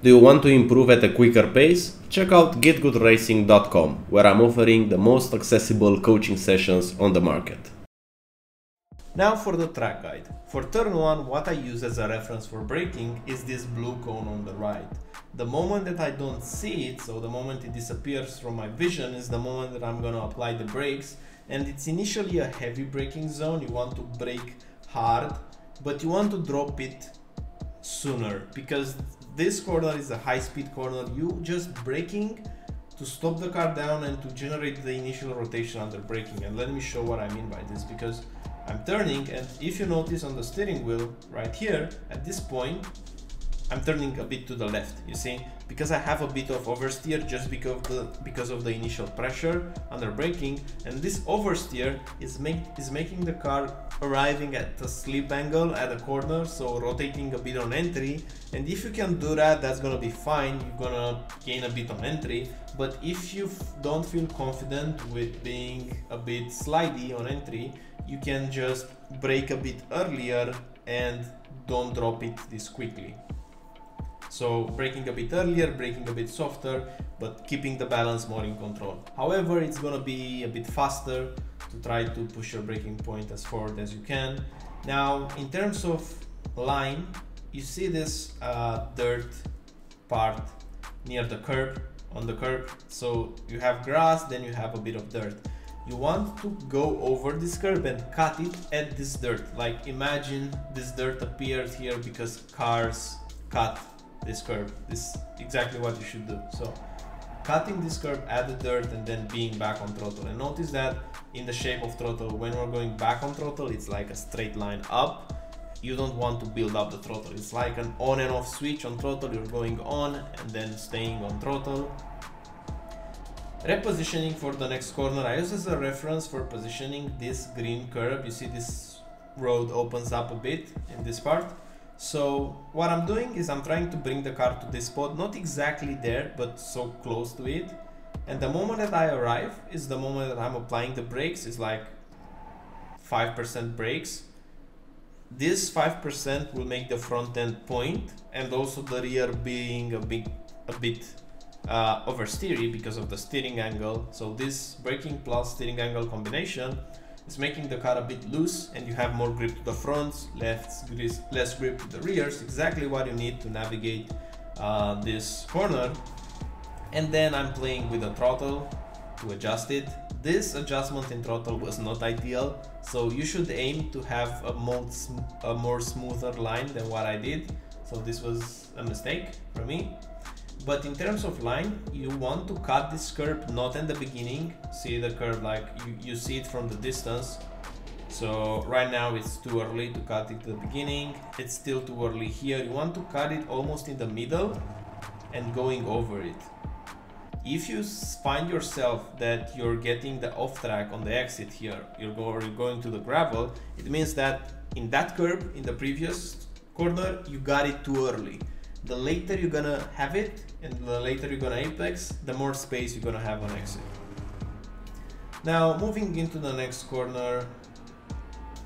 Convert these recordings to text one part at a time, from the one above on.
Do you want to improve at a quicker pace? Check out GITGUDRacing.com, where I'm offering the most accessible coaching sessions on the market. Now for the track guide. For turn 1, what I use as a reference for braking is this blue cone on the right. The moment that I don't see it, so the moment it disappears from my vision, is the moment that I'm gonna apply the brakes. And it's initially a heavy braking zone. You want to brake hard, but you want to drop it sooner, because this corner is a high-speed corner. You just braking to stop the car down and to generate the initial rotation under braking. And let me show what I mean by this, because I'm turning, and if you notice on the steering wheel right here, at this point, I'm turning a bit to the left, you see, because I have a bit of oversteer just because of the initial pressure under braking, and this oversteer is making the car arriving at a slip angle at a corner, so rotating a bit on entry. And if you can do that, that's gonna be fine. You're gonna gain a bit on entry. But if you don't feel confident with being a bit slidey on entry, you can just brake a bit earlier and don't drop it this quickly. So braking a bit earlier, braking a bit softer, but keeping the balance more in control. However, it's gonna be a bit faster to try to push your braking point as forward as you can. Now, in terms of line, you see this dirt part near the curb, on the curb. So you have grass, then you have a bit of dirt. You want to go over this curb and cut it at this dirt. Like, imagine this dirt appeared here because cars cut this curb. This is exactly what you should do. So cutting this curb at the dirt and then being back on throttle. And notice that in the shape of throttle, when we're going back on throttle, it's like a straight line up. You don't want to build up the throttle. It's like an on and off switch. On throttle, you're going on and then staying on throttle. Repositioning for the next corner, I use as a reference for positioning this green curb. You see this road opens up a bit in this part. So what I'm doing is I'm trying to bring the car to this spot, not exactly there, but so close to it. And the moment that I arrive is the moment that I'm applying the brakes. Is like 5% brakes. This 5% will make the front end point, and also the rear being a bit oversteery because of the steering angle. So this braking plus steering angle combination is making the car a bit loose, and you have more grip to the fronts, less grip to the rears. Exactly what you need to navigate this corner. And then I'm playing with the throttle to adjust it. This adjustment in throttle was not ideal, so you should aim to have a more smoother line than what I did. So this was a mistake for me. But in terms of line, you want to cut this curb not in the beginning. See the curb, like you see it from the distance. So right now it's too early to cut it at the beginning. It's still too early here. You want to cut it almost in the middle and going over it. If you find yourself that you're getting the off track on the exit here, you're going to the gravel, it means that in that curb, in the previous corner, you got it too early. The later you're gonna have it and the later you're gonna apex, the more space you're gonna have on exit. Now moving into the next corner,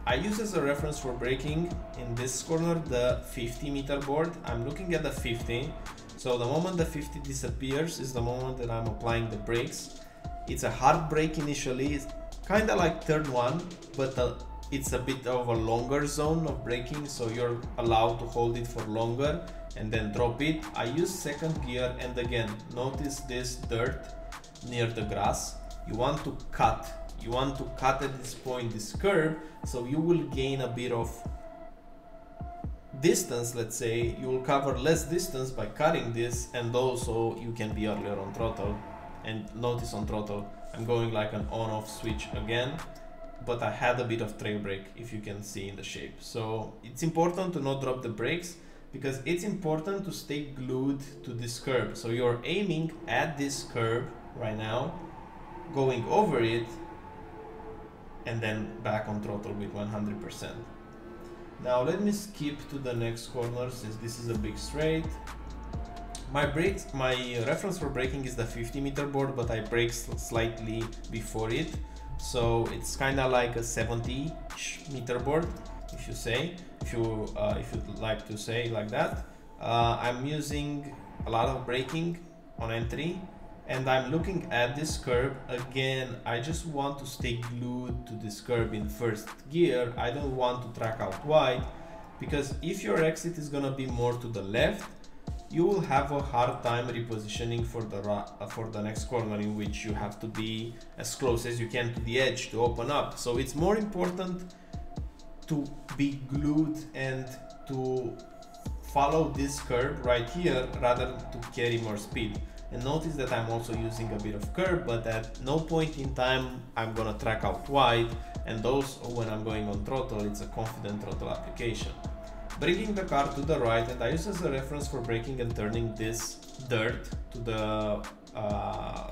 I use as a reference for braking in this corner the 50 meter board. I'm looking at the 50. So the moment the 50 disappears is the moment that I'm applying the brakes. It's a hard brake initially, it's kind of like turn 1, but it's a bit of a longer zone of braking, so you're allowed to hold it for longer and then drop it. I use second gear, and again, notice this dirt near the grass. You want to cut. You want to cut at this point, this curb, so you will gain a bit of distance. Let's say you will cover less distance by cutting this, and also you can be earlier on throttle. And notice on throttle, I'm going like an on-off switch again, but I had a bit of trail brake, if you can see in the shape. So it's important to not drop the brakes, because it's important to stay glued to this curb. So you're aiming at this curb right now, going over it, and then back on throttle with 100%. Now let me skip to the next corner, since this is a big straight. My reference for braking is the 50 meter board, but I brake slightly before it. So it's kind of like a 70 meter board, if you'd like to say like that. I'm using a lot of braking on entry, and I'm looking at this curb again. I just want to stay glued to this curb in first gear. I don't want to track out wide, because if your exit is gonna be more to the left, you will have a hard time repositioning for the next corner, in which you have to be as close as you can to the edge to open up. So it's more important to be glued and to follow this curb right here rather than to carry more speed. And notice that I'm also using a bit of curb, but at no point in time I'm gonna track out wide, and also when I'm going on throttle, it's a confident throttle application. Bringing the car to the right, and I use as a reference for braking and turning this dirt to the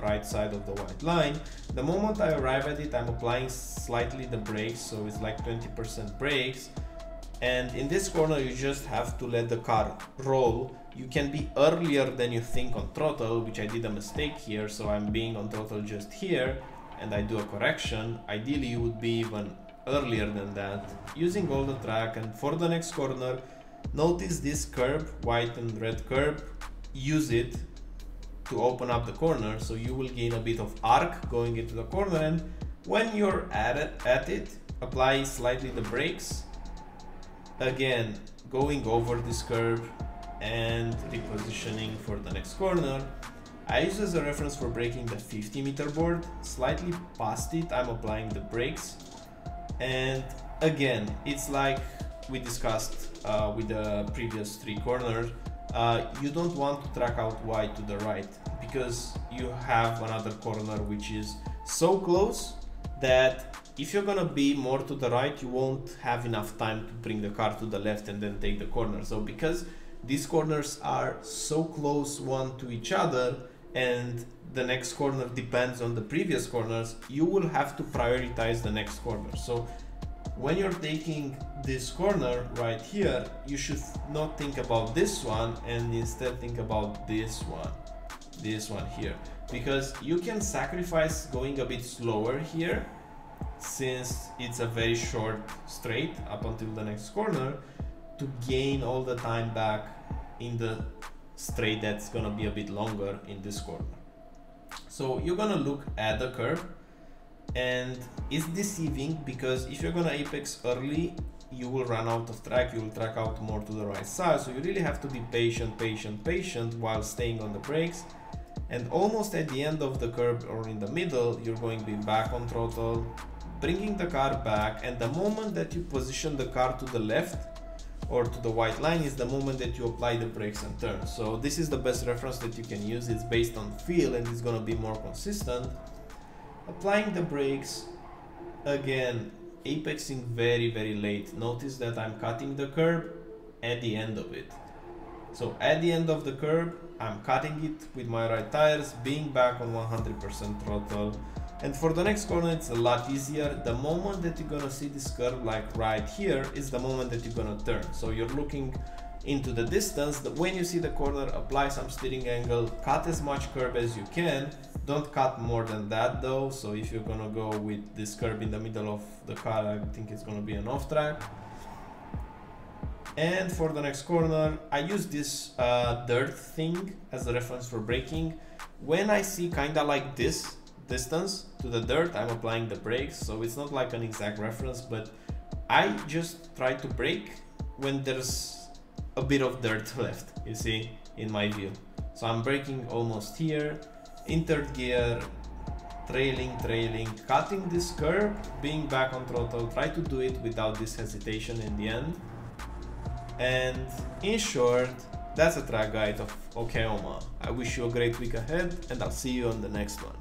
right side of the white line. The moment I arrive at it, I'm applying slightly the brakes, so it's like 20% brakes. And in this corner, you just have to let the car roll. You can be earlier than you think on throttle, which I did a mistake here, so I'm being on throttle just here, and I do a correction. Ideally, you would be even earlier than that, using all the track. And for the next corner, notice this curb, white and red curb, use it to open up the corner, so you will gain a bit of arc going into the corner. And when you're at it, apply slightly the brakes, again going over this curb and repositioning for the next corner. I use as a reference for braking the 50-meter board. Slightly past it, I'm applying the brakes. And again, it's like we discussed with the previous 3 corners. You don't want to track out wide to the right, because you have another corner which is so close that if you're gonna be more to the right, you won't have enough time to bring the car to the left and then take the corner. So because these corners are so close one to each other, and the next corner depends on the previous corners, you will have to prioritize the next corner. So when you're taking this corner right here, you should not think about this one, and instead think about this one here, because you can sacrifice going a bit slower here, since it's a very short straight up until the next corner, to gain all the time back in the straight that's gonna be a bit longer in this corner. So you're gonna look at the curve, and it's deceiving, because if you're gonna apex early, you will run out of track, you will track out more to the right side. So you really have to be patient while staying on the brakes. And almost at the end of the curve or in the middle, you're going to be back on throttle, bringing the car back. And the moment that you position the car to the left or to the white line is the moment that you apply the brakes and turn. So this is the best reference that you can use. It's based on feel, and it's going to be more consistent. Applying the brakes, again, apexing very late. Notice that I'm cutting the curb at the end of it. So at the end of the curb, I'm cutting it with my right tires, being back on 100% throttle. And for the next corner, it's a lot easier. The moment that you're gonna see this curve, like right here, is the moment that you're gonna turn. So you're looking into the distance. When you see the corner, apply some steering angle, cut as much curb as you can. Don't cut more than that though. So if you're gonna go with this curb in the middle of the car, I think it's gonna be an off track. And for the next corner, I use this dirt thing as a reference for braking. When I see kinda like this distance to the dirt, I'm applying the brakes. So it's not like an exact reference, but I just try to brake when there's a bit of dirt left, you see, in my view. So I'm braking almost here, in third gear, trailing, cutting this curve, being back on throttle. Try to do it without this hesitation in the end. And in short, that's a track guide of Okayama. I wish you a great week ahead, and I'll see you on the next one.